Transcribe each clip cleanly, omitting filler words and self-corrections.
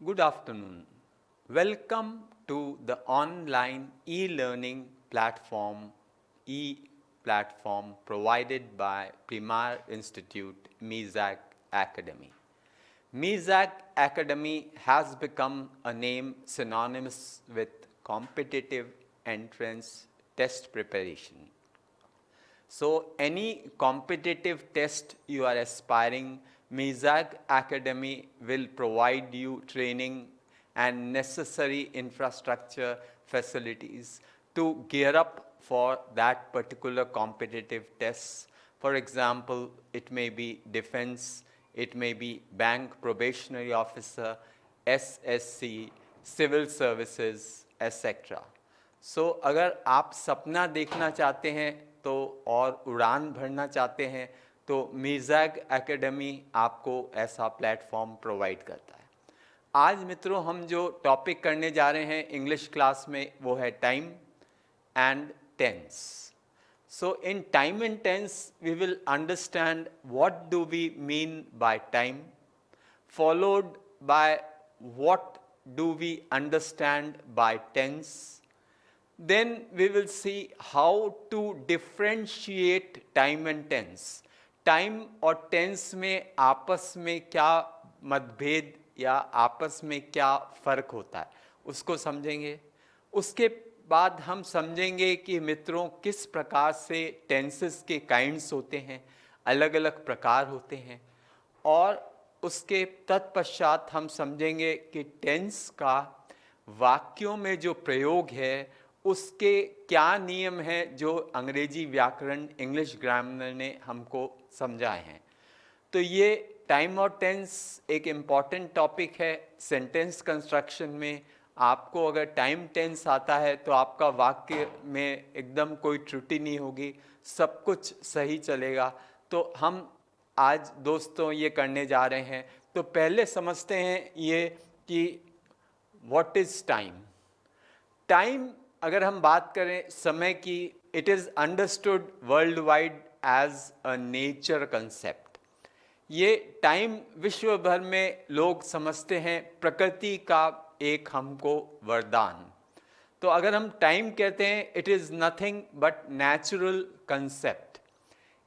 Good afternoon. Welcome to the online e-platform provided by Primar Institute Mizag Academy. Mizag Academy has become a name synonymous with competitive entrance test preparation. So any competitive test you are aspiring, Mizag Academy will provide you training and necessary infrastructure facilities to gear up for that particular competitive test. For example, it may be defense, it may be bank probationary officer, SSC, civil services, etc. So अगर आप सपना देखना चाहते हैं तो और उड़ान भरना चाहते हैं तो मीज़ैग एकेडमी आपको ऐसा प्लेटफॉर्म प्रोवाइड करता है। आज मित्रों हम जो टॉपिक करने जा रहे हैं इंग्लिश क्लास में वो है time and tense. So in time and tense we will understand what do we mean by time, followed by what do we understand by tense. Then we will see how to differentiate time and tense. Time और tense में आपस में क्या मतभेद या आपस में क्या फ़र्क होता है उसको समझेंगे। उसके बाद हम समझेंगे कि मित्रों किस प्रकार से टेंसेस के काइंड्स होते हैं, अलग अलग प्रकार होते हैं, और उसके तत्पश्चात हम समझेंगे कि टेंस का वाक्यों में जो प्रयोग है उसके क्या नियम हैं जो अंग्रेजी व्याकरण इंग्लिश ग्रामर ने हमको समझाए हैं। तो ये टाइम और टेंस एक इम्पॉर्टेंट टॉपिक है सेंटेंस कंस्ट्रक्शन में। आपको अगर टाइम टेंस आता है तो आपका वाक्य में एकदम कोई त्रुटि नहीं होगी, सब कुछ सही चलेगा। तो हम आज दोस्तों ये करने जा रहे हैं। तो पहले समझते हैं ये कि व्हाट इज़ टाइम। टाइम अगर हम बात करें समय की, it is understood worldwide as a nature concept. ये टाइम विश्व भर में लोग समझते हैं प्रकृति का एक हमको वरदान। तो अगर हम टाइम कहते हैं it is nothing but natural concept.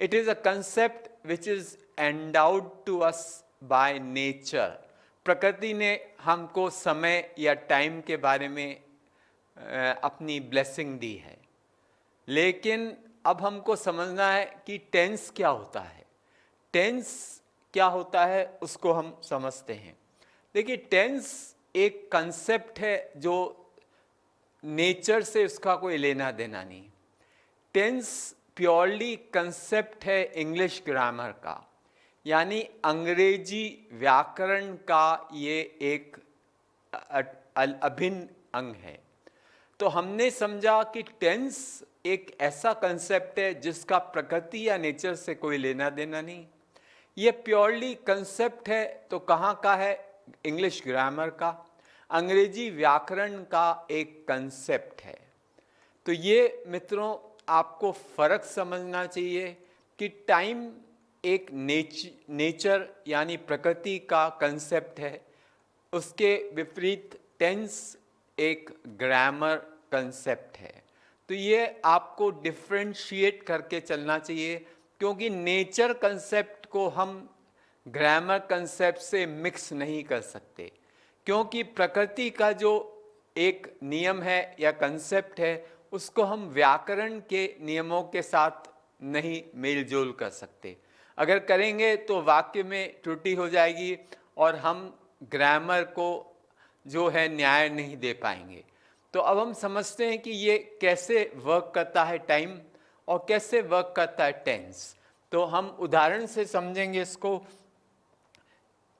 It is a concept which is endowed to us by nature. प्रकृति ने हमको समय या टाइम के बारे में अपनी ब्लेसिंग दी है। लेकिन अब हमको समझना है कि टेंस क्या होता है। टेंस क्या होता है उसको हम समझते हैं। देखिए टेंस एक कंसेप्ट है जो नेचर से उसका कोई लेना देना नहीं। टेंस प्योरली कंसेप्ट है इंग्लिश ग्रामर का, यानी अंग्रेजी व्याकरण का ये एक अभिन्न अंग है। तो हमने समझा कि टेंस एक ऐसा कंसेप्ट है जिसका प्रकृति या नेचर से कोई लेना देना नहीं। ये प्योरली कंसेप्ट है तो कहाँ का है? इंग्लिश ग्रामर का, अंग्रेजी व्याकरण का एक कंसेप्ट है। तो ये मित्रों आपको फ़र्क समझना चाहिए कि टाइम एक नेचर यानी प्रकृति का कंसेप्ट है, उसके विपरीत टेंस एक ग्रामर कंसेप्ट है। तो ये आपको डिफ्रेंशिएट करके चलना चाहिए, क्योंकि नेचर कंसेप्ट को हम ग्रामर कंसेप्ट से मिक्स नहीं कर सकते, क्योंकि प्रकृति का जो एक नियम है या कंसेप्ट है उसको हम व्याकरण के नियमों के साथ नहीं मेल जोल कर सकते। अगर करेंगे तो वाक्य में त्रुटि हो जाएगी और हम ग्रामर को जो है न्याय नहीं दे पाएंगे। तो अब हम समझते हैं कि ये कैसे वर्क करता है टाइम और कैसे वर्क करता है टेंस। तो हम उदाहरण से समझेंगे इसको।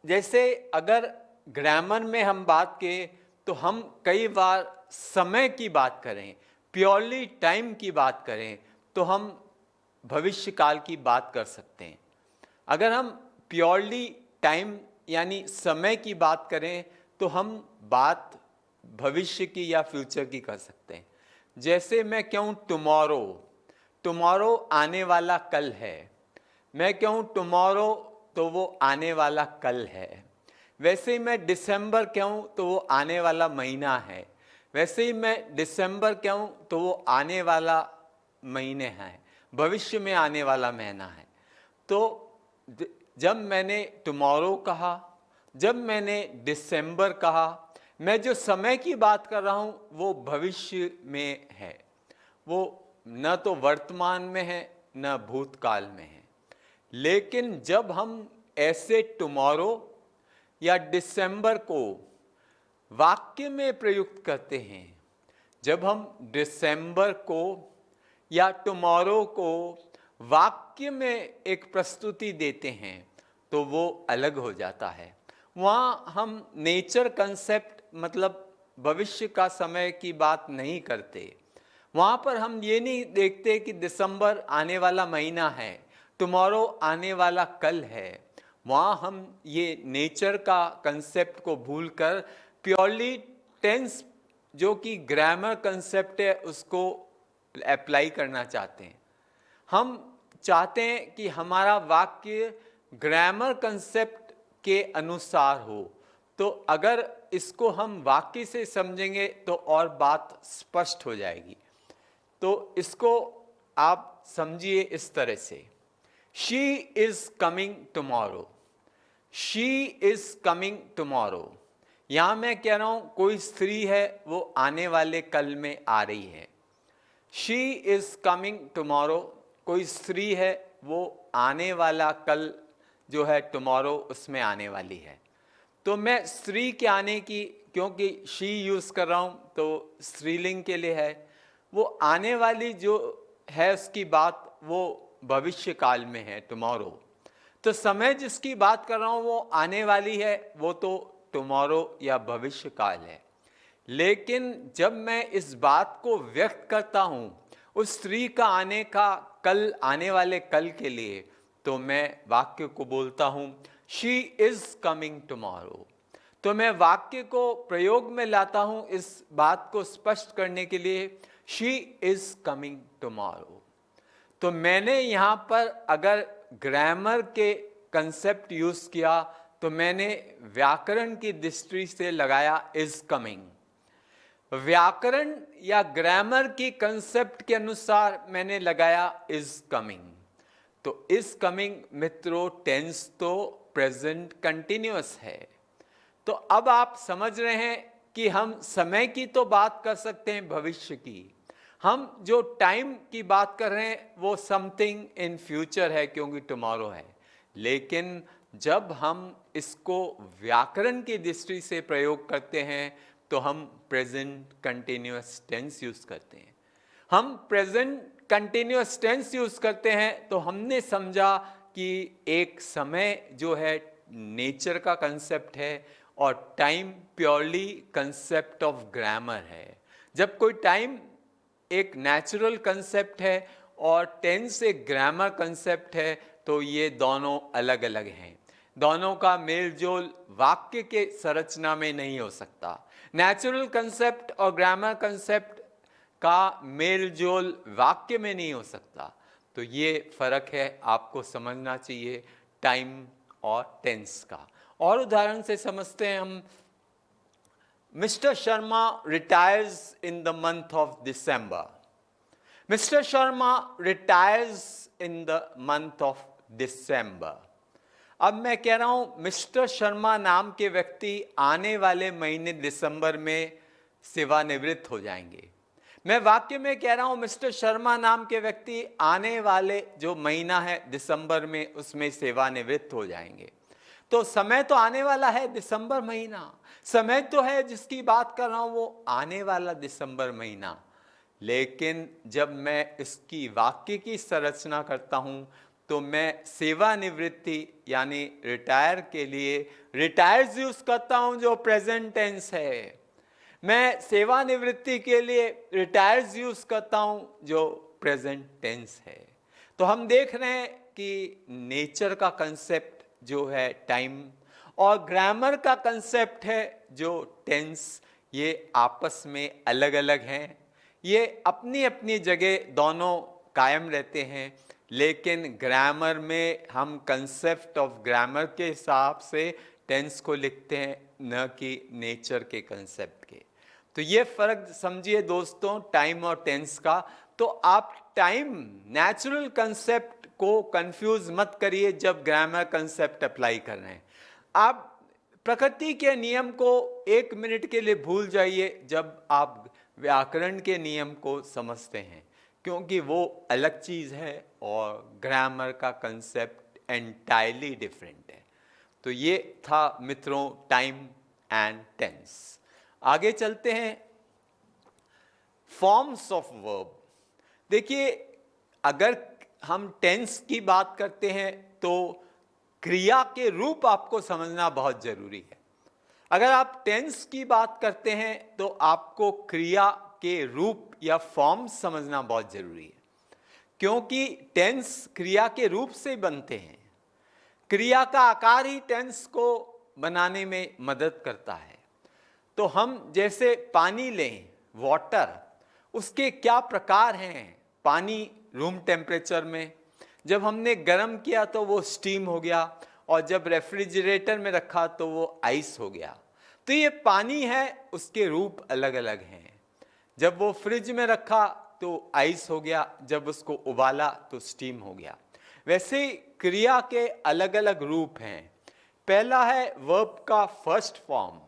जैसे अगर ग्रामर में हम बात करें तो हम कई बार समय की बात करें, प्योरली टाइम की बात करें तो हम भविष्य काल की बात कर सकते हैं। अगर हम प्योरली टाइम यानी समय की बात करें तो हम बात भविष्य की या फ्यूचर की कर सकते हैं। जैसे मैं कहूँ टुमारो, टुमारो आने वाला कल है। मैं कहूँ टुमारो तो वो आने वाला कल है। वैसे ही मैं दिसंबर कहूँ तो वो आने वाला महीना है, वैसे ही मैं दिसंबर कहूँ तो वो आने वाला महीने है, भविष्य में आने वाला महीना है। तो जब मैंने टुमारो कहा, जब मैंने दिसंबर कहा, मैं जो समय की बात कर रहा हूँ वो भविष्य में है, वो न तो वर्तमान में है न भूतकाल में है। लेकिन जब हम ऐसे टुमारो या दिसंबर को वाक्य में प्रयुक्त करते हैं, जब हम दिसंबर को या टुमारो को वाक्य में एक प्रस्तुति देते हैं तो वो अलग हो जाता है। वहाँ हम नेचर कंसेप्ट मतलब भविष्य का समय की बात नहीं करते। वहाँ पर हम ये नहीं देखते कि दिसंबर आने वाला महीना है, टुमारो आने वाला कल है। वहाँ हम ये नेचर का कंसेप्ट को भूलकर प्योरली टेंस जो कि ग्रामर कंसेप्ट है उसको अप्लाई करना चाहते हैं। हम चाहते हैं कि हमारा वाक्य ग्रामर कंसेप्ट के अनुसार हो। तो अगर इसको हम वाक्य से समझेंगे तो और बात स्पष्ट हो जाएगी। तो इसको आप समझिए इस तरह से, she is coming tomorrow, she is coming tomorrow. यहां मैं कह रहा हूं कोई स्त्री है, वो आने वाले कल में आ रही है। शी इज कमिंग टुमारो, कोई स्त्री है, वो आने वाला कल जो है टुमारो उसमें आने वाली है। तो मैं स्त्री के आने की, क्योंकि शी यूज कर रहा हूं तो स्त्रीलिंग के लिए है, वो आने वाली जो है उसकी बात वो भविष्य काल में है, टुमारो। तो समय जिसकी बात कर रहा हूं वो आने वाली है, वो तो टुमारो या भविष्य काल है। लेकिन जब मैं इस बात को व्यक्त करता हूं उस स्त्री का आने का कल, आने वाले कल के लिए, तो मैं वाक्य को बोलता हूं शी इज कमिंग टुमारो। तो मैं वाक्य को प्रयोग में लाता हूं इस बात को स्पष्ट करने के लिए, शी इज कमिंग टुमारो। तो मैंने यहां पर अगर ग्रामर के कंसेप्ट यूज किया तो मैंने व्याकरण की दृष्टि से लगाया इज कमिंग। व्याकरण या ग्रामर की कंसेप्ट के अनुसार मैंने लगाया इज कमिंग। तो इज कमिंग मित्रों टेंस तो प्रेजेंट कंटिन्यूअस है। तो अब आप समझ रहे हैं कि हम समय की तो बात कर सकते हैं, भविष्य की। हम जो टाइम की बात कर रहे हैं वो समथिंग इन फ्यूचर है क्योंकि टुमारो है। लेकिन जब हम इसको व्याकरण की दृष्टि से प्रयोग करते हैं तो हम प्रेजेंट कंटिन्यूअस टेंस यूज करते हैं। हम प्रेजेंट कंटिन्यूअस टेंस यूज करते हैं तो हमने समझा कि एक समय जो है नेचर का कंसेप्ट है और time purely concept of grammar है। जब कोई टाइम एक नेचुरल कंसेप्ट है और टेंस एक ग्रामर कंसेप्ट है तो ये दोनों अलग अलग हैं। दोनों का मेल जोल वाक्य के संरचना में नहीं हो सकता। नेचुरल कंसेप्ट और ग्रामर कंसेप्ट का मेल जोल वाक्य में नहीं हो सकता। तो ये फर्क है, आपको समझना चाहिए टाइम और टेंस का। और उदाहरण से समझते हैं हम। Mister Sharma retires in the month of December. Mister Sharma retires in the month of December. अब मैं कह रहा हूं मिस्टर शर्मा नाम के व्यक्ति आने वाले महीने दिसंबर में सेवानिवृत्त हो जाएंगे। मैं वाक्य में कह रहा हूं मिस्टर शर्मा नाम के व्यक्ति आने वाले जो महीना है दिसंबर में उसमें सेवानिवृत्त हो जाएंगे। तो समय तो आने वाला है दिसंबर महीना, समय तो है जिसकी बात कर रहा हूं वो आने वाला दिसंबर महीना। लेकिन जब मैं इसकी वाक्य की संरचना करता हूं तो मैं सेवानिवृत्ति यानी रिटायर के लिए रिटायर्स यूज करता हूं जो प्रेजेंट टेंस है। मैं सेवानिवृत्ति के लिए रिटायर्स यूज करता हूं जो प्रेजेंट टेंस है। तो हम देख रहे हैं कि नेचर का कंसेप्ट जो है टाइम और ग्रामर का कंसेप्ट है जो टेंस, ये आपस में अलग अलग हैं। ये अपनी अपनी जगह दोनों कायम रहते हैं, लेकिन ग्रामर में हम कंसेप्ट ऑफ ग्रामर के हिसाब से टेंस को लिखते हैं, न कि नेचर के कंसेप्ट के। तो ये फर्क समझिए दोस्तों टाइम और टेंस का। तो आप टाइम नेचुरल कंसेप्ट को कंफ्यूज मत करिए जब ग्रामर कंसेप्ट अप्लाई कर रहे हैं। आप प्रकृति के नियम को 1 मिनट के लिए भूल जाइए जब आप व्याकरण के नियम को समझते हैं, क्योंकि वो अलग चीज़ है और ग्रामर का कंसेप्ट एंटायरली डिफरेंट है। तो ये था मित्रों टाइम एंड टेंस। आगे चलते हैं, फॉर्म्स ऑफ वर्ब। देखिए, अगर हम टेंस की बात करते हैं तो क्रिया के रूप आपको समझना बहुत जरूरी है। अगर आप टेंस की बात करते हैं तो आपको क्रिया के रूप या फॉर्म समझना बहुत जरूरी है, क्योंकि टेंस क्रिया के रूप से बनते हैं। क्रिया का आकार ही टेंस को बनाने में मदद करता है। तो हम जैसे पानी लें, वाटर, उसके क्या प्रकार हैं। पानी रूम टेम्परेचर में, जब हमने गर्म किया तो वो स्टीम हो गया, और जब रेफ्रिजरेटर में रखा तो वो आइस हो गया। तो ये पानी है, उसके रूप अलग अलग हैं। जब वो फ्रिज में रखा तो आइस हो गया, जब उसको उबाला तो स्टीम हो गया। वैसे क्रिया के अलग अलग रूप हैं। पहला है वर्ब का फर्स्ट फॉर्म।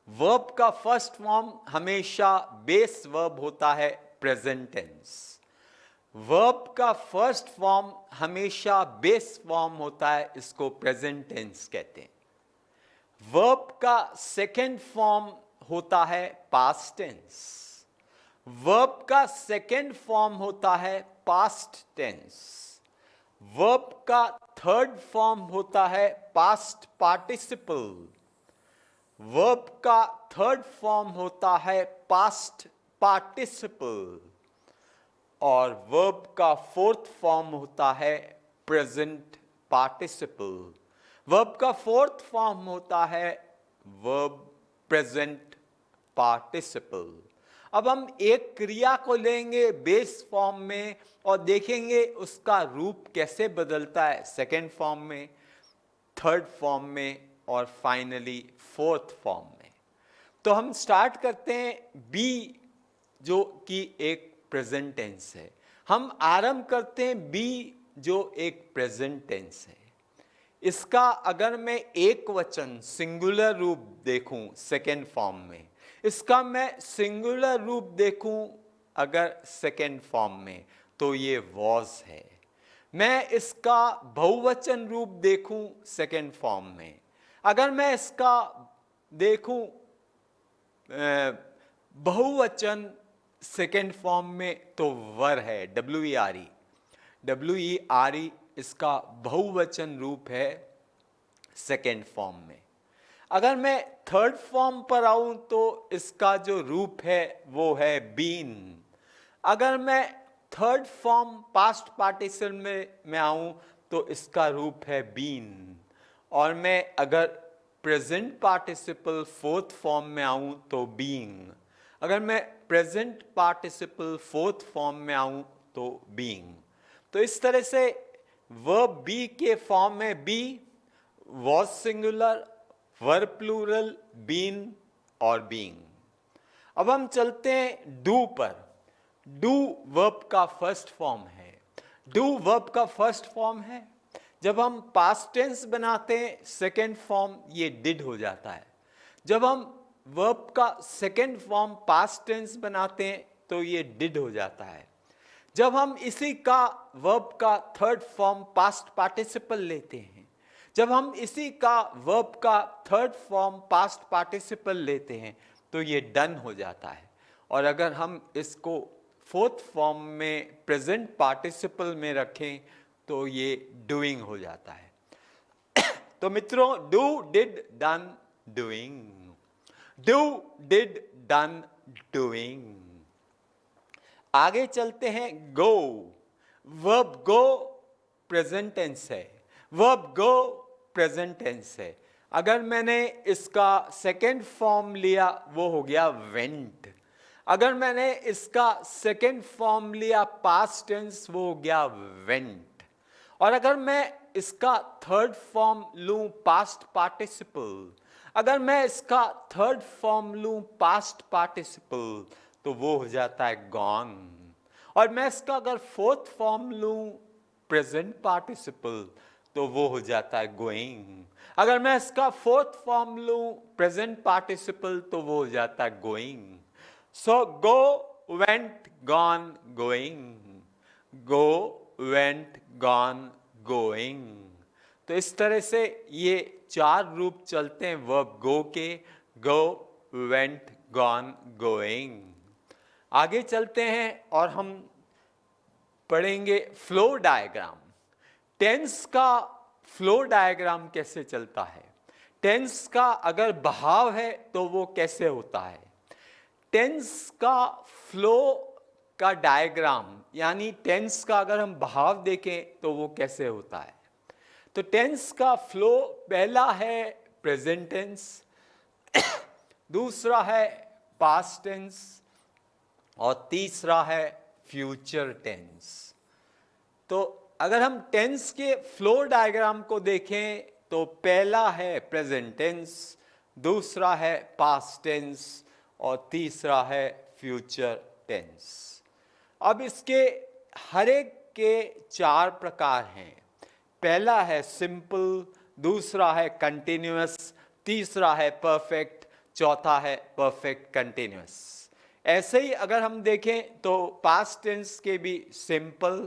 वर्ब का फर्स्ट फॉर्म हमेशा बेस वर्ब होता है, प्रेजेंट टेंस। वर्ब का फर्स्ट फॉर्म हमेशा बेस फॉर्म होता है, इसको प्रेजेंट टेंस कहते हैं। वर्ब का सेकेंड फॉर्म होता है पास्ट टेंस। वर्ब का सेकेंड फॉर्म होता है पास्ट टेंस। वर्ब का थर्ड फॉर्म होता है पास्ट पार्टिसिपल। वर्ब का थर्ड फॉर्म होता है पास्ट पार्टिसिपल। और वर्ब का फोर्थ फॉर्म होता है प्रेजेंट पार्टिसिपल। वर्ब का फोर्थ फॉर्म होता है वर्ब प्रेजेंट पार्टिसिपल। अब हम एक क्रिया को लेंगे बेस फॉर्म में और देखेंगे उसका रूप कैसे बदलता है सेकेंड फॉर्म में, थर्ड फॉर्म में और फाइनली फोर्थ फॉर्म में। तो हम स्टार्ट करते हैं बी, जो कि एक प्रेजेंट टेंस है। हम आरंभ करते हैं बी, जो एक प्रेजेंट टेंस है। इसका अगर मैं एक वचन सिंगुलर रूप देखूं सेकेंड फॉर्म में, इसका मैं सिंगुलर रूप देखूं अगर सेकेंड फॉर्म में, तो ये वॉज है। मैं इसका बहुवचन रूप देखूं सेकेंड फॉर्म में, अगर मैं इसका देखूं बहुवचन सेकेंड फॉर्म में, तो वर है, WERE। WERE इसका बहुवचन रूप है सेकेंड फॉर्म में। अगर मैं थर्ड फॉर्म पर आऊं तो इसका जो रूप है वो है बीन। अगर मैं थर्ड फॉर्म पास्ट पार्टिसिपल में आऊं तो इसका रूप है बीन। और मैं अगर प्रेजेंट पार्टिसिपल फोर्थ फॉर्म में आऊं तो बीइंग। अगर मैं प्रेजेंट पार्टिसिपल फोर्थ फॉर्म में आऊं तो बीइंग। तो इस तरह से वर्ब बी के फॉर्म में be, was singular, were plural, been और बीइंग। अब हम चलते हैं डू पर। डू वर्ब का फर्स्ट फॉर्म है। डू वर्ब का फर्स्ट फॉर्म है। जब हम पास्ट टेंस बनाते हैं सेकेंड फॉर्म ये डिड हो जाता है। जब हम वर्ब का सेकेंड फॉर्म पास्ट टेंस बनाते हैं तो ये डिड हो जाता है। जब हम इसी का वर्ब का थर्ड फॉर्म पास्ट पार्टिसिपल लेते हैं, जब हम इसी का वर्ब का थर्ड फॉर्म पास्ट पार्टिसिपल लेते हैं तो ये डन हो जाता है। और अगर हम इसको फोर्थ फॉर्म में प्रेजेंट पार्टिसिपल में रखें तो ये डूइंग हो जाता है। तो मित्रों, do, did, done, doing. Do, did, done, doing. आगे चलते हैं गो। वर्ब गो प्रेजेंट टेंस है। वर्ब गो प्रेजेंट टेंस है। अगर मैंने इसका सेकेंड फॉर्म लिया वो हो गया वेंट। अगर मैंने इसका सेकेंड फॉर्म लिया पास्ट टेंस वो हो गया वेंट। और अगर मैं इसका थर्ड फॉर्म लूं पास्ट पार्टिसिपल, अगर मैं इसका थर्ड फॉर्म लूं पास्ट पार्टिसिपल, तो वो हो जाता है गॉन। और मैं इसका अगर फोर्थ फॉर्म लूं प्रेजेंट पार्टिसिपल, तो वो हो जाता है गोइंग। अगर मैं इसका फोर्थ फॉर्म लूं प्रेजेंट पार्टिसिपल, तो वो हो जाता है going. So go went gone going, go went gone going. तो इस तरह से ये 4 रूप चलते हैं वर्ब गो के, गो वेंट गॉन गोइंग। आगे चलते हैं और हम पढ़ेंगे फ्लो डायग्राम। टेंस का फ्लो डायग्राम कैसे चलता है, टेंस का अगर बहाव है तो वो कैसे होता है। टेंस का फ्लो का डायग्राम यानी टेंस का अगर हम बहाव देखें तो वो कैसे होता है। तो टेंस का फ्लो पहला है प्रेजेंट टेंस, दूसरा है पास्ट टेंस और तीसरा है फ्यूचर टेंस। तो अगर हम टेंस के फ्लो डायग्राम को देखें तो पहला है प्रेजेंट टेंस, दूसरा है पास्ट टेंस और तीसरा है फ्यूचर टेंस। अब इसके हर एक के 4 प्रकार हैं। पहला है सिंपल, दूसरा है कंटिन्यूअस, तीसरा है परफेक्ट, चौथा है परफेक्ट कंटिन्यूअस। ऐसे ही अगर हम देखें तो पास्ट टेंस के भी सिंपल,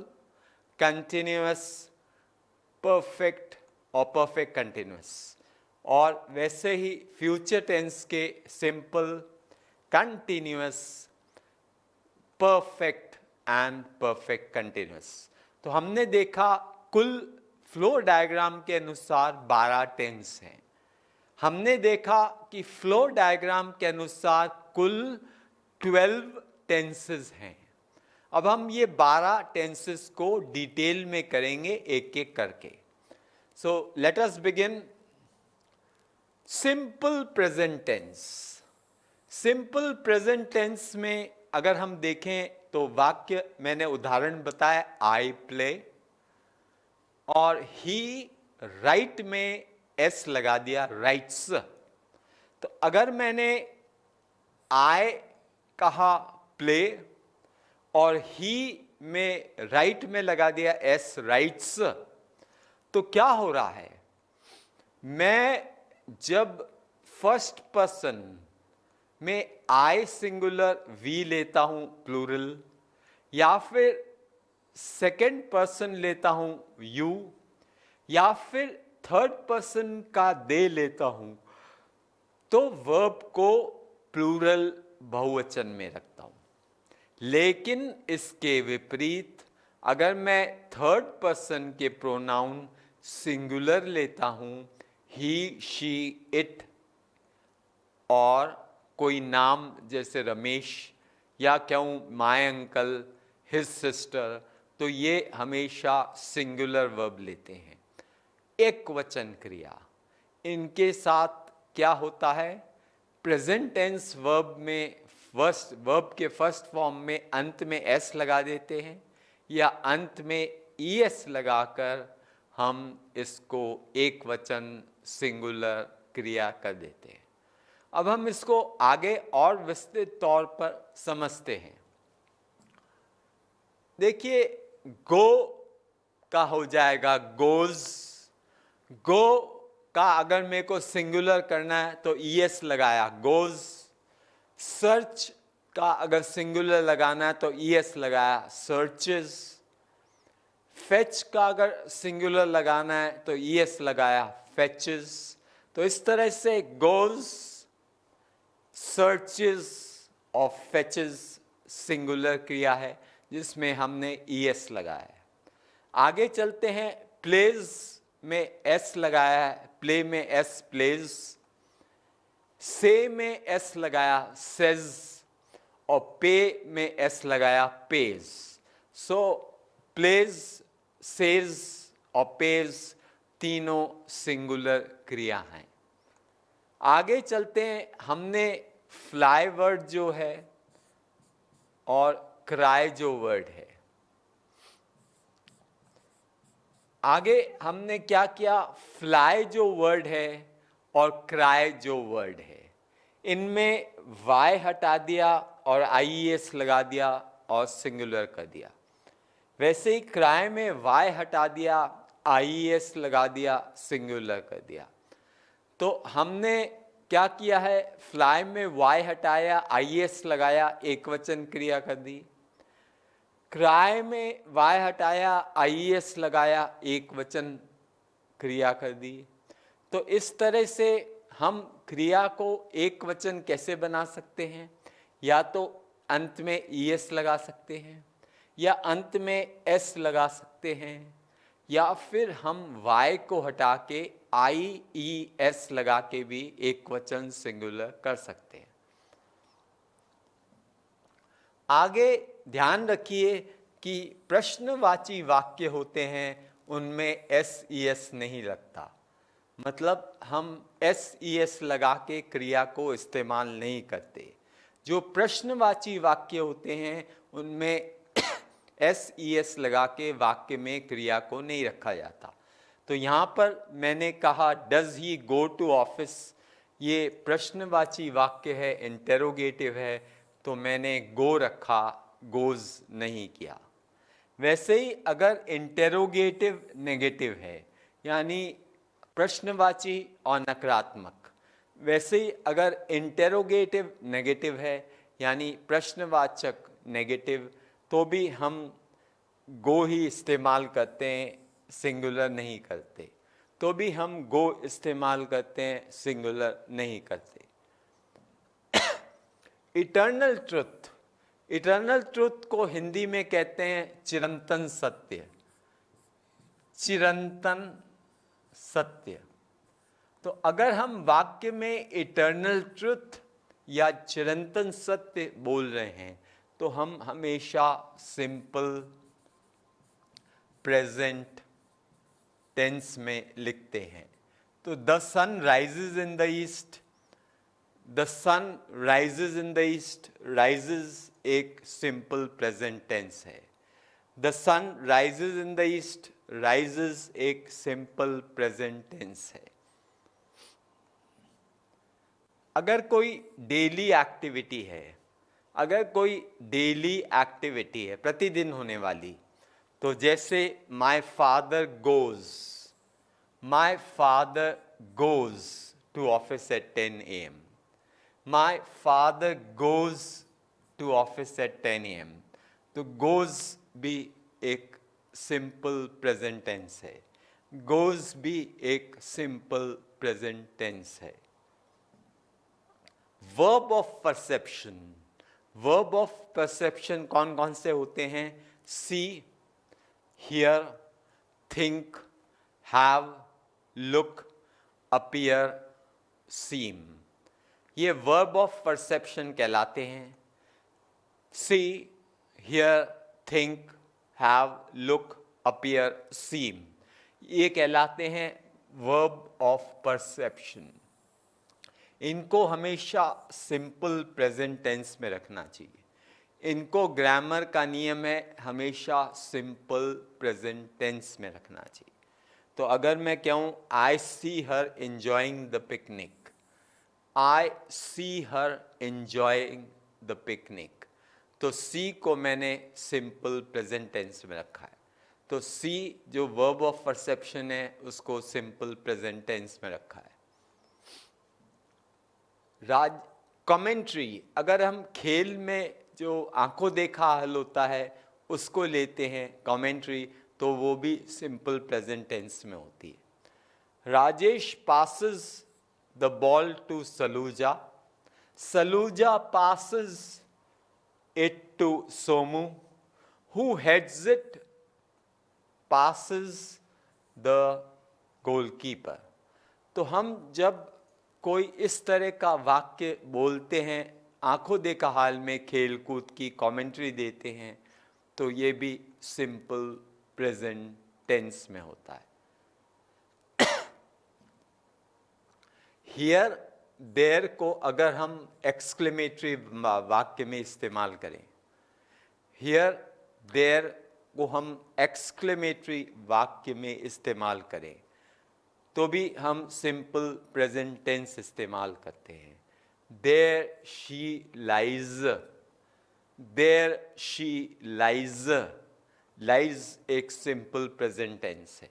कंटिन्यूअस, परफेक्ट और परफेक्ट कंटिन्यूअस, और वैसे ही फ्यूचर टेंस के simple, continuous, perfect and perfect continuous. तो हमने देखा कुल फ्लो डायग्राम के अनुसार 12 टेंस हैं। हमने देखा कि फ्लो डायग्राम के अनुसार कुल 12 टेंसेस हैं। अब हम ये 12 टेंसेस को डिटेल में करेंगे एक एक करके। So let us begin. Simple present tense. Simple present tense में अगर हम देखें तो वाक्य मैंने उदाहरण बताया, आई प्ले, और ही राइट में एस लगा दिया, राइट्स। तो अगर मैंने आई कहा प्ले और ही में राइट में लगा दिया एस, राइट्स, तो क्या हो रहा है, मैं जब फर्स्ट पर्सन में आई सिंगुलर वी लेता हूं प्लूरल, या फिर सेकंड पर्सन लेता हूं यू, या फिर थर्ड पर्सन का दे लेता हूं, तो वर्ब को प्लूरल बहुवचन में रखता हूं। लेकिन इसके विपरीत अगर मैं थर्ड पर्सन के प्रोनाउन सिंगुलर लेता हूं, ही, शी, इट, और कोई नाम जैसे रमेश, या कहूँ माय अंकल, हिज सिस्टर, तो ये हमेशा सिंगुलर वर्ब लेते हैं, एक वचन क्रिया। इनके साथ क्या होता है, प्रेजेंट टेंस वर्ब में वर्ब के फर्स्ट फॉर्म में अंत में एस लगा देते हैं, या अंत में ईएस लगाकर हम इसको एक वचन सिंगुलर क्रिया कर देते हैं। अब हम इसको आगे और विस्तृत तौर पर समझते हैं। देखिए, गो का हो जाएगा गोज। गो का अगर मेरे को सिंगुलर करना है तो ईएस लगाया, गोज। सर्च का अगर सिंगुलर लगाना है तो ईएस लगाया, सर्चेस। फेच का अगर सिंगुलर लगाना है तो ईएस लगाया, फेचेस। तो इस तरह से गोज, सर्चेस और फेचेस सिंगुलर क्रिया है जिसमें हमने ईएस लगाया है। आगे चलते हैं, प्लेज में एस लगाया है, प्ले में एस, प्लेज। से में एस लगाया, सेज, और पे में एस लगाया, पेज। सो प्लेज, सेज और पेज तीनों सिंगुलर क्रिया हैं। आगे चलते हैं, हमने फ्लाई वर्ड जो है और क्राई जो वर्ड है, आगे हमने क्या किया, फ्लाई जो वर्ड है और क्राई जो वर्ड है, इनमें वाई हटा दिया और आईएस लगा दिया और सिंगुलर कर दिया। वैसे ही क्राई में वाई हटा दिया, आईएस लगा दिया, सिंगुलर कर दिया। तो हमने क्या किया है, फ्लाई में वाई हटाया, आईएस लगाया, एक वचन क्रिया कर दी। क्राई में वाई हटाया, आईएस लगाया, एक वचन क्रिया कर दी। तो इस तरह से हम क्रिया को एक वचन कैसे बना सकते हैं, या तो अंत में ईएस लगा सकते हैं, या अंत में एस लगा सकते हैं, या फिर हम वाई को हटा के आई ई एस लगा के भी एक वचन सिंगुलर कर सकते हैं। आगे ध्यान रखिए कि प्रश्नवाची वाक्य होते हैं, उनमें एस ई एस नहीं लगता, मतलब हम एस ई एस लगा के क्रिया को इस्तेमाल नहीं करते। जो प्रश्नवाची वाक्य होते हैं उनमें एस ई एस लगा के वाक्य में क्रिया को नहीं रखा जाता। तो यहाँ पर मैंने कहा does he go to office, ये प्रश्नवाची वाक्य है, इंटेरोगेटिव है, तो मैंने गो रखा, गोज नहीं किया। वैसे ही अगर इंटेरोगेटिव नेगेटिव है, यानी प्रश्नवाची और नकारात्मक, वैसे ही अगर इंटेरोगेटिव नेगेटिव है यानी प्रश्नवाचक नेगेटिव, तो भी हम गो ही इस्तेमाल करते हैं, सिंगुलर नहीं करते। तो भी हम गो इस्तेमाल करते हैं, सिंगुलर नहीं करते। इटर्नल ट्रुथ, इटर्नल ट्रुथ को हिंदी में कहते हैं चिरंतन सत्य, चिरंतन सत्य। तो अगर हम वाक्य में इटर्नल ट्रुथ या चिरंतन सत्य बोल रहे हैं तो हम हमेशा सिंपल प्रेजेंट टेंस में लिखते हैं। तो the sun rises in the east, the sun rises in the east, rises एक सिंपल प्रेजेंट टेंस है। The sun rises in the east, rises एक सिंपल प्रेजेंट टेंस है। अगर कोई डेली एक्टिविटी है, अगर कोई डेली एक्टिविटी है प्रतिदिन होने वाली, तो जैसे my father goes, my father goes to office at 10 AM, my father goes to office at 10 AM। तो गोज भी एक सिंपल प्रेजेंट टेंस है, गोज भी एक सिंपल प्रेजेंट टेंस है। Verb of perception, verb of perception कौन कौन से होते हैं? See, hear, think, have, look, appear, seem, ये वर्ब ऑफ परसेप्शन कहलाते हैं। See, hear, think, have, look, appear, seem, ये कहलाते हैं वर्ब ऑफ परसेप्शन। इनको हमेशा सिंपल प्रेजेंट टेंस में रखना चाहिए। इनको ग्रामर का नियम है, हमेशा सिंपल प्रेजेंट टेंस में रखना चाहिए। तो अगर मैं कहूँ I see her enjoying the picnic, I see her enjoying the picnic, तो सी को मैंने सिंपल प्रेजेंट टेंस में रखा है। तो सी जो वर्ब ऑफ परसेप्शन है उसको सिंपल प्रेजेंट टेंस में रखा है। कमेंट्री, अगर हम खेल में जो आंखों देखा हल होता है उसको लेते हैं कमेंट्री, तो वो भी सिंपल प्रेजेंट टेंस में होती है। Rajesh passes the ball to Saluja, Saluja passes it to Somu, who heads it passes the goalkeeper। तो हम जब कोई इस तरह का वाक्य बोलते हैं, आंखों देखा हाल में खेल कूद की कमेंट्री देते हैं, तो ये भी सिंपल प्रेजेंट टेंस में होता है। हियर देयर को अगर हम एक्सक्लेमेटरी वाक्य में इस्तेमाल करें, हियर देयर को हम एक्सक्लेमेटरी वाक्य में इस्तेमाल करें तो भी हम सिंपल प्रेजेंट टेंस इस्तेमाल करते हैं। There she lies, there she lies, lies एक सिंपल प्रेजेंट टेंस है।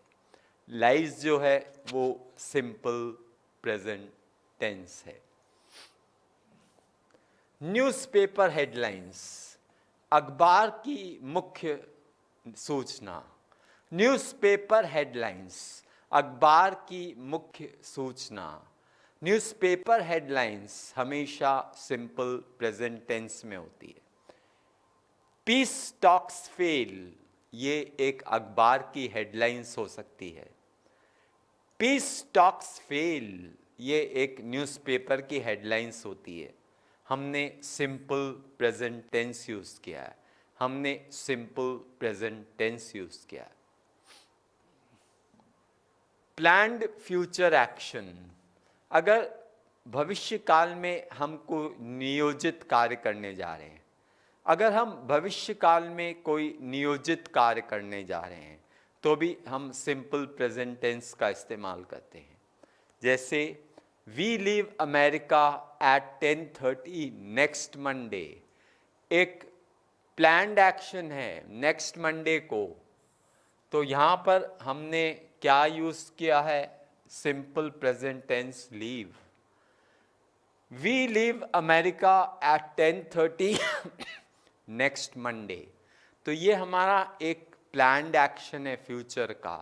लाइज जो है वो सिंपल प्रेजेंट टेंस है। न्यूज़पेपर हेडलाइंस, अखबार की मुख्य सूचना। न्यूज़पेपर हेडलाइंस, अखबार की मुख्य सूचना। न्यूज़पेपर हेडलाइंस हमेशा सिंपल प्रेजेंट टेंस में होती है। पीस टॉक्स फेल, ये एक अखबार की हेडलाइंस हो सकती है। पीस टॉक्स फेल, ये एक न्यूज़पेपर की हेडलाइंस होती है। हमने सिंपल प्रेजेंट टेंस यूज किया है, हमने सिंपल प्रेजेंट टेंस यूज किया है। प्लान्ड फ्यूचर एक्शन, अगर भविष्य काल में हम कोई नियोजित कार्य करने जा रहे हैं, अगर हम भविष्य काल में कोई नियोजित कार्य करने जा रहे हैं तो भी हम सिंपल प्रेजेंट टेंस का इस्तेमाल करते हैं। जैसे we leave America at 10:30 next Monday, एक प्लान्ड एक्शन है नेक्स्ट मंडे को, तो यहाँ पर हमने क्या यूज किया है? Simple present tense leave. We leave America at 10:30 next Monday, तो ये हमारा एक प्लान्ड एक्शन है फ्यूचर का,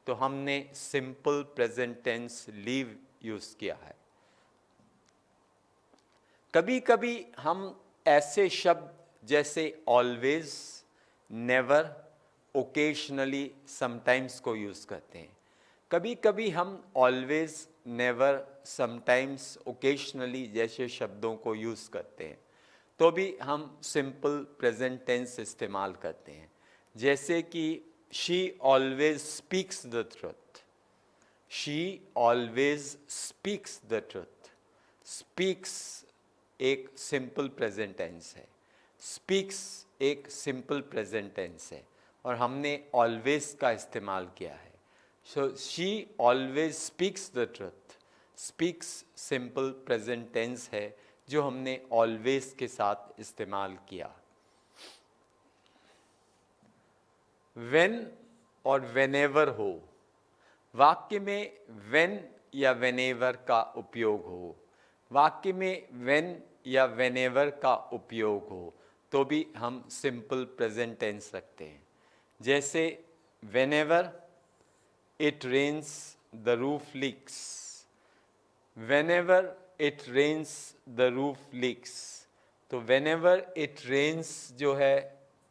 तो हमने simple present tense leave use किया है। कभी कभी हम ऐसे शब्द जैसे ऑलवेज, नेवर, ओकेशनली, समटाइम्स को यूज करते हैं। कभी कभी हम ऑलवेज, नेवर, समटाइम्स, ओकेशनली जैसे शब्दों को यूज करते हैं तो भी हम सिंपल प्रेजेंट टेंस इस्तेमाल करते हैं। जैसे कि she always speaks the truth, she always speaks the truth. Speaks एक सिंपल प्रेजेंट टेंस है, स्पीक्स एक सिंपल प्रेजेंट टेंस है और हमने ऑलवेज का इस्तेमाल किया है। So she always speaks the truth, speaks simple present tense है जो हमने ऑलवेज के साथ इस्तेमाल किया। व्हेन और व्हेनेवर हो, वाक्य में व्हेन या व्हेनेवर का उपयोग हो, वाक्य में व्हेन या व्हेनेवर का उपयोग हो तो भी हम सिंपल प्रेजेंट टेंस रखते हैं। जैसे whenever it rains the roof leaks, whenever it rains the roof leaks, तो व्हेनेवर इट रेन्स जो है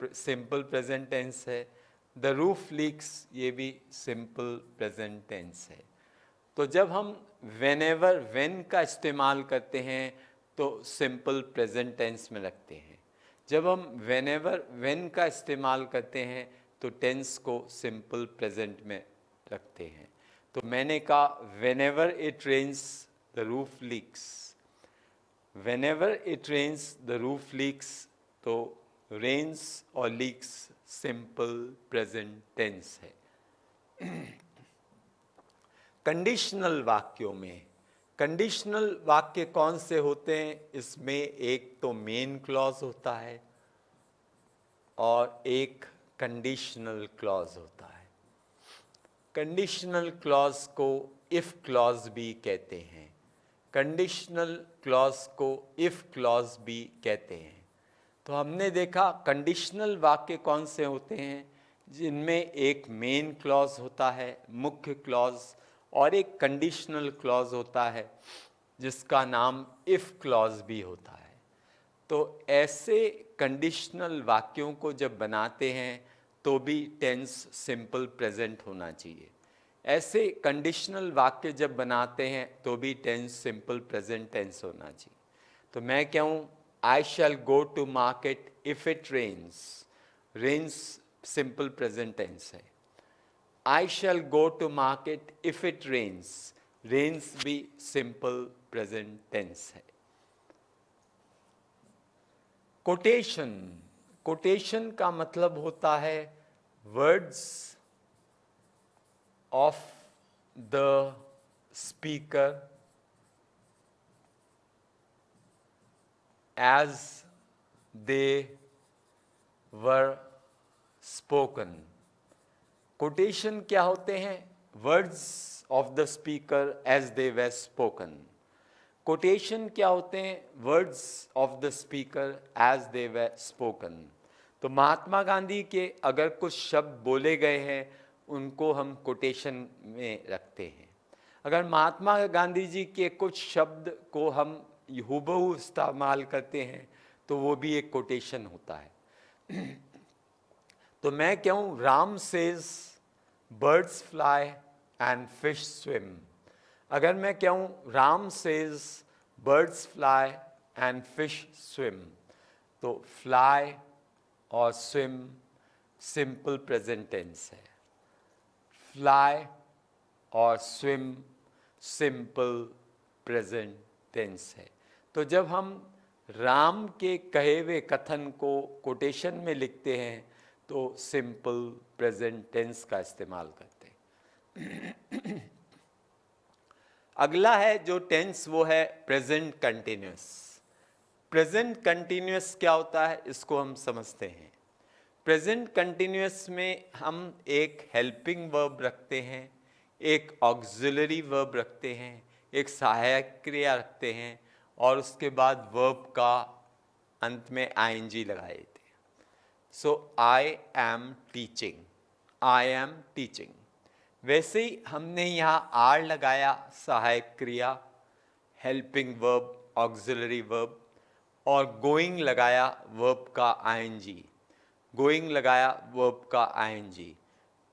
सिंपल प्रेजेंट टेंस है, द रूफ लीक्स ये भी सिंपल प्रेजेंट टेंस है। तो जब हम व्हेनेवर व्हेन का इस्तेमाल करते हैं तो सिंपल प्रेजेंट टेंस में रखते हैं। जब हम व्हेनेवर व्हेन का इस्तेमाल करते हैं तो टेंस को सिंपल प्रेजेंट में रखते हैं। तो मैंने कहा whenever it rains the roof leaks, whenever it rains the roof leaks, तो रेन्स और लीक्स सिंपल प्रेजेंट टेंस है। कंडीशनल वाक्यों में, कंडीशनल वाक्य कौन से होते हैं? इसमें एक तो मेन क्लॉज होता है और एक कंडीशनल क्लॉज होता है। कंडीशनल क्लॉज को इफ क्लॉज भी कहते हैं, कंडीशनल क्लॉज को इफ क्लॉज भी कहते हैं। तो हमने देखा कंडीशनल वाक्य कौन से होते हैं? जिनमें एक मेन क्लॉज होता है, मुख्य क्लॉज, और एक कंडीशनल क्लॉज होता है जिसका नाम इफ क्लॉज भी होता है। तो ऐसे कंडीशनल वाक्यों को जब बनाते हैं तो भी टेंस सिंपल प्रेजेंट होना चाहिए। ऐसे कंडीशनल वाक्य जब बनाते हैं तो भी टेंस सिंपल प्रेजेंट टेंस होना चाहिए। तो मैं कहूँ I shall go to market if it rains, rains simple present tense है। I shall go to market if it rains, rains भी simple present tense है। कोटेशन, कोटेशन का मतलब होता है words of the speaker as they were spoken. Quotation क्या होते हैं? Words of the speaker as they were spoken. Quotation क्या होते हैं? Words of the speaker as they were spoken. तो महात्मा गांधी के अगर कुछ शब्द बोले गए हैं उनको हम कोटेशन में रखते हैं. अगर महात्मा गांधी जी के कुछ शब्द को हम हूबहू इस्तेमाल करते हैं तो वो भी एक कोटेशन होता है. तो मैं कहूँ Ram says birds fly and fish swim. अगर मैं कहूँ Ram says birds fly and fish swim, तो फ्लाई और स्विम सिंपल प्रेजेंट टेंस है. फ्लाई और स्विम सिंपल प्रेजेंट टेंस है. तो जब हम राम के कहे हुए कथन को कोटेशन में लिखते हैं तो सिंपल प्रेजेंट टेंस का इस्तेमाल करते हैं. अगला है जो टेंस वो है प्रेजेंट कंटिन्यूअस. प्रेजेंट कंटिन्यूअस क्या होता है इसको हम समझते हैं. प्रेजेंट कंटिन्यूअस में हम एक हेल्पिंग वर्ब रखते हैं, एक ऑक्सिलरी वर्ब रखते हैं, एक सहायक क्रिया रखते हैं और उसके बाद वर्ब का अंत में आईएनजी लगाए थे. So I am teaching, I am teaching. वैसे ही हमने यहाँ आर लगाया सहायक क्रिया, हेल्पिंग वर्ब, ऑक्सिलरी वर्ब, और गोइंग लगाया वर्ब का आईएनजी, गोइंग लगाया वर्ब का आईएनजी.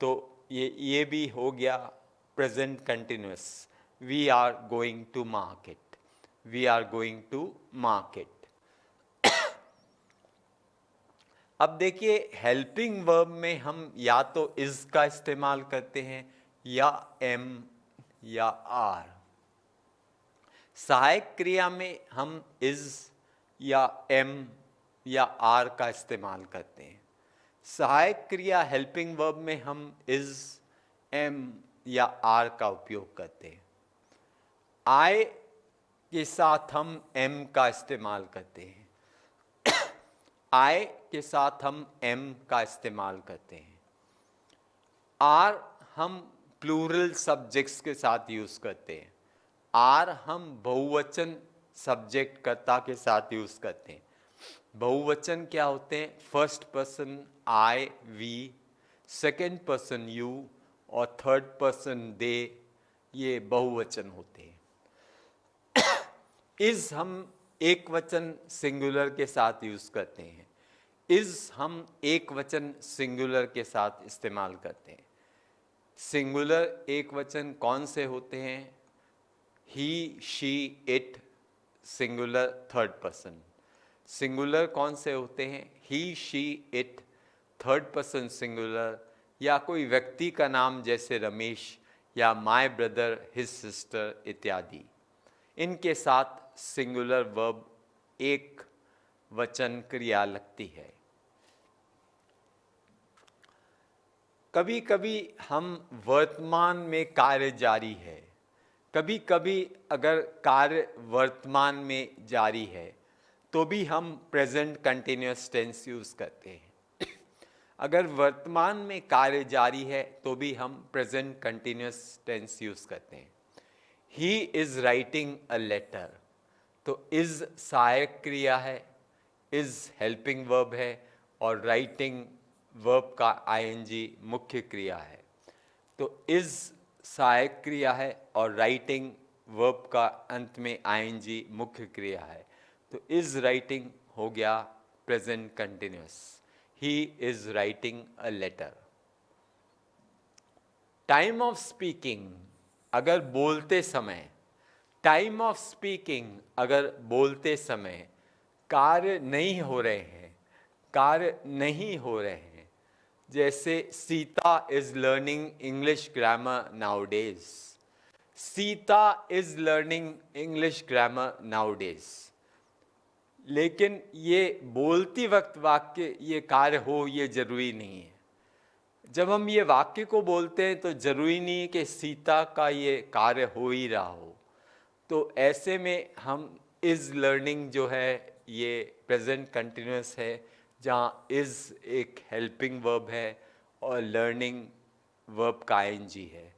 तो ये भी हो गया present continuous. We are going to market, we are going to market. अब देखिए हेल्पिंग वर्ब में हम या तो इज का इस्तेमाल करते हैं या एम या आर. सहायक क्रिया में हम इज या एम या आर का इस्तेमाल करते हैं. सहायक क्रिया हेल्पिंग वर्ब में हम इज, एम या आर का उपयोग करते हैं. आई के साथ हम एम का इस्तेमाल करते हैं. आई के साथ हम एम का इस्तेमाल करते हैं. आर हम प्लूरल सब्जेक्ट्स के साथ यूज करते हैं. आर हम बहुवचन सब्जेक्ट कर्ता के साथ यूज करते हैं. बहुवचन क्या होते हैं? First person I we, second person you और थर्ड पर्सन दे, ये बहुवचन होते हैं. इज हम एक वचन सिंगुलर के साथ यूज करते हैं. इज हम एक वचन सिंगुलर के साथ इस्तेमाल करते हैं. सिंगुलर एक वचन कौन से होते हैं? He, she, it, singular third person. Singular कौन से होते हैं? He, she, it, third person singular, या कोई व्यक्ति का नाम जैसे रमेश या माय ब्रदर, हिज सिस्टर इत्यादि. इनके साथ सिंगुलर वर्ब एक वचन क्रिया लगती है. कभी कभी हम वर्तमान में कार्य जारी है, कभी कभी अगर कार्य वर्तमान में जारी है तो भी हम प्रेजेंट कंटिन्यूअस टेंस यूज करते हैं. अगर वर्तमान में कार्य जारी है तो भी हम प्रेजेंट कंटिन्यूअस टेंस यूज करते हैं. He is writing a letter, तो इज सहायक क्रिया है, इज हेल्पिंग वर्ब है और राइटिंग वर्ब का आईएनजी मुख्य क्रिया है. तो इज सहायक क्रिया है और राइटिंग वर्ब का अंत में आईएनजी मुख्य क्रिया है. तो इज राइटिंग हो गया present continuous. He is writing a letter. Time of speaking अगर बोलते समय, टाइम ऑफ स्पीकिंग अगर बोलते समय कार्य नहीं हो रहे हैं, कार्य नहीं हो रहे हैं, जैसे Sita is learning English grammar nowadays. Sita is learning English grammar nowadays. लेकिन ये बोलती वक्त वाक्य ये कार्य हो ये जरूरी नहीं है. जब हम ये वाक्य को बोलते हैं तो जरूरी नहीं कि सीता का ये कार्य हो ही रहा हो, तो ऐसे में हम इज़ लर्निंग जो है ये प्रेजेंट कंटिन्यूस है, जहाँ इज़ एक हेल्पिंग वर्ब है और लर्निंग वर्ब का आईएनजी है।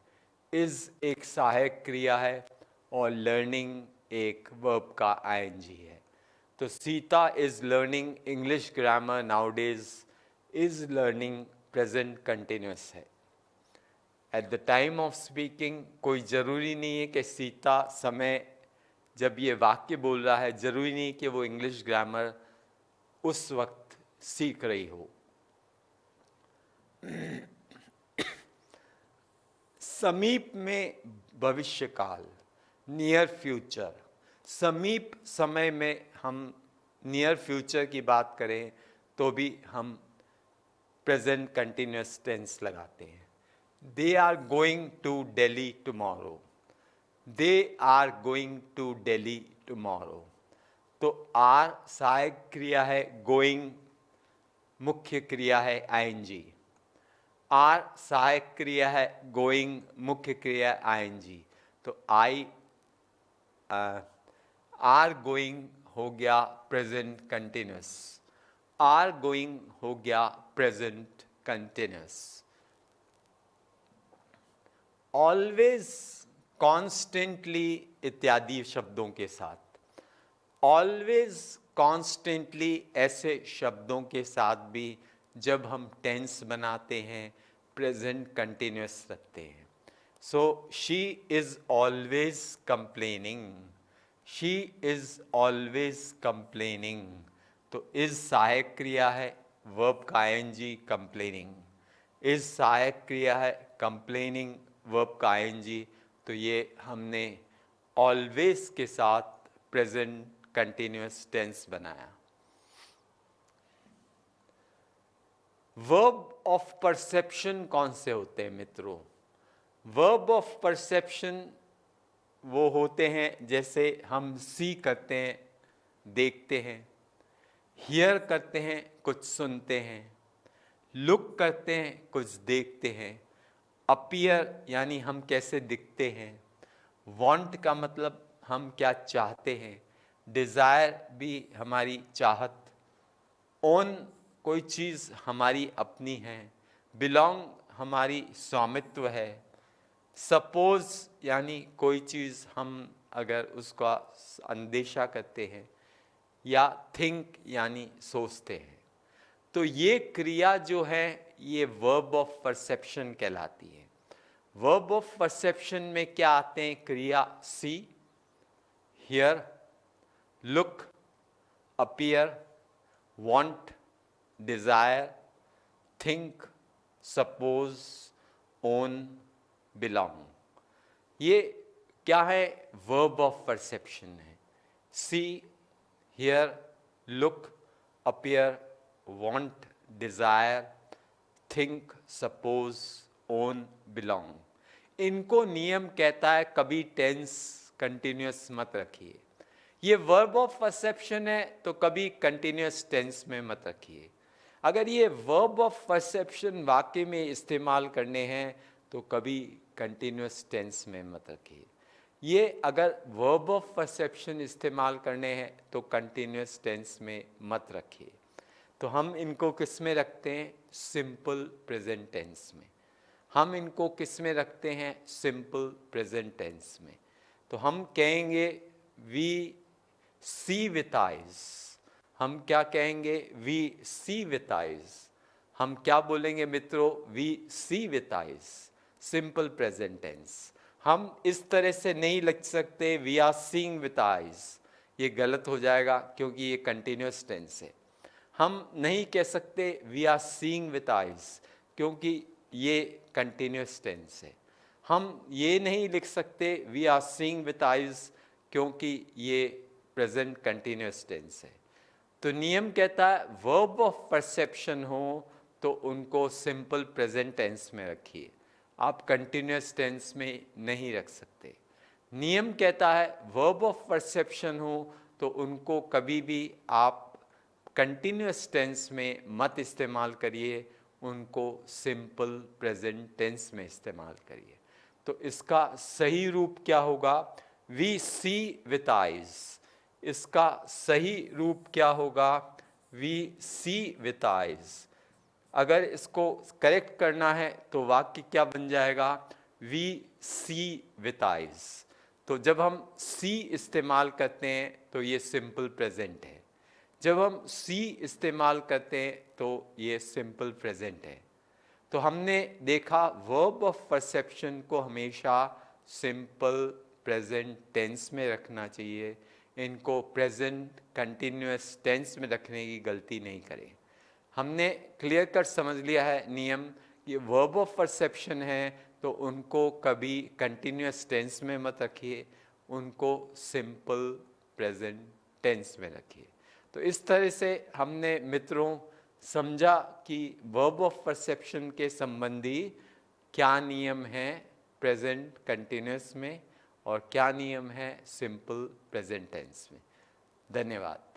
इज़ एक सहायक क्रिया है और लर्निंग एक वर्ब का आईएनजी है। तो Sita is learning English grammar nowadays, is learning present continuous है। At the time of speaking कोई ज़रूरी नहीं है कि सीता समय जब ये वाक्य बोल रहा है, ज़रूरी नहीं कि वो इंग्लिश ग्रामर उस वक्त सीख रही हो। समीप में भविष्य काल, नियर फ्यूचर। समीप समय में हम नियर फ्यूचर की बात करें तो भी हम प्रेजेंट कंटिन्यूस टेंस लगाते हैं। They are going to Delhi tomorrow, they are going to Delhi tomorrow. तो आर सहायक क्रिया है, गोइंग मुख्य क्रिया है आईएनजी। आर सहायक क्रिया है, गोइंग मुख्य क्रिया आईएनजी। तो आर गोइंग हो गया प्रेजेंट कंटिन्यूस, आर गोइंग हो गया प्रेजेंट कंटिन्यूस। ऑलवेज, कॉन्स्टेंटली इत्यादि शब्दों के साथ, ऑलवेज, कॉन्स्टेंटली ऐसे शब्दों के साथ भी जब हम टेंस बनाते हैं प्रेजेंट कंटिन्यूस रखते हैं। So she is always complaining, she is always complaining. तो इज़ सहायक क्रिया है, वर्ब का आईएनजी कंप्लेनिंग। इज़ सहायक क्रिया है, कंप्लेनिंग वर्ब का आईएनजी। तो ये हमने ऑलवेज के साथ प्रेजेंट कंटिन्यूस टेंस बनाया। वर्ब ऑफ परसेप्शन कौन से होते हैं मित्रों? वर्ब ऑफ परसेप्शन वो होते हैं जैसे हम सी करते हैं, देखते हैं, हियर करते हैं, कुछ सुनते हैं, लुक करते हैं, कुछ देखते हैं, अपीयर यानी हम कैसे दिखते हैं, वांट का मतलब हम क्या चाहते हैं, डिज़ायर भी हमारी चाहत, ओन कोई चीज़ हमारी अपनी है, बिलोंग हमारी स्वामित्व है, सपोज यानी कोई चीज़ हम अगर उसका अंदेशा करते हैं, या थिंक यानी सोचते हैं। तो ये क्रिया जो है ये वर्ब ऑफ परसेप्शन कहलाती है। वर्ब ऑफ परसेप्शन में क्या आते हैं? क्रिया see, hear, look, appear, want, desire, think, suppose, own, belong. ये क्या है? वर्ब ऑफ परसेप्शन है। See, hear, look, appear, want, desire, think, suppose, own, belong. इनको नियम कहता है कभी टेंस कंटिन्यूस मत रखिए। ये वर्ब ऑफ परसेप्शन है तो कभी कंटिन्यूस टेंस में मत रखिए। अगर ये वर्ब ऑफ परसेप्शन वाक्य में इस्तेमाल करने हैं तो कभी कंटिन्यूस टेंस में मत रखिए। ये अगर वर्ब ऑफ परसेप्शन इस्तेमाल करने हैं तो कंटिन्यूस टेंस में मत रखिए। तो हम इनको किस में रखते हैं? सिंपल प्रेजेंट टेंस में। हम इनको किस में रखते हैं? सिंपल प्रेजेंट टेंस में। तो हम कहेंगे वी सी विथ आइज। हम क्या कहेंगे? We see with eyes. हम क्या बोलेंगे मित्रों? We see with eyes, simple present tense. हम इस तरह से नहीं लिख सकते we are seeing with eyes, ये गलत हो जाएगा क्योंकि ये कंटिन्यूस टेंस है। हम नहीं कह सकते we are seeing with eyes क्योंकि ये कंटिन्यूस टेंस है। हम ये नहीं लिख सकते we are seeing with eyes क्योंकि ये प्रेजेंट कंटिन्यूस टेंस है। तो नियम कहता है वर्ब ऑफ परसेप्शन हो तो उनको सिंपल प्रेजेंट टेंस में रखिए, आप कंटिन्यूस टेंस में नहीं रख सकते। नियम कहता है वर्ब ऑफ परसेप्शन हो तो उनको कभी भी आप कंटिन्यूस टेंस में मत इस्तेमाल करिए, उनको सिंपल प्रेजेंट टेंस में इस्तेमाल करिए। तो इसका सही रूप क्या होगा? We see with eyes. इसका सही रूप क्या होगा? We see with eyes. अगर इसको करेक्ट करना है तो वाक्य क्या बन जाएगा? We see with eyes. तो जब हम सी इस्तेमाल करते हैं तो ये सिंपल प्रेजेंट है, जब हम सी इस्तेमाल करते हैं तो ये सिंपल प्रेजेंट है। तो हमने देखा वर्ब ऑफ परसेप्शन को हमेशा सिंपल प्रेजेंट टेंस में रखना चाहिए, इनको प्रेजेंट कंटिन्यूअस टेंस में रखने की गलती नहीं करें। हमने क्लियर कट समझ लिया है नियम, ये वर्ब ऑफ परसेप्शन है तो उनको कभी कंटिन्यूअस टेंस में मत रखिए, उनको सिंपल प्रेजेंट टेंस में रखिए। तो इस तरह से हमने मित्रों समझा कि वर्ब ऑफ परसेप्शन के संबंधी क्या नियम हैं प्रेजेंट कंटिन्यूअस में और क्या नियम है सिंपल प्रेजेंट टेंस में। धन्यवाद।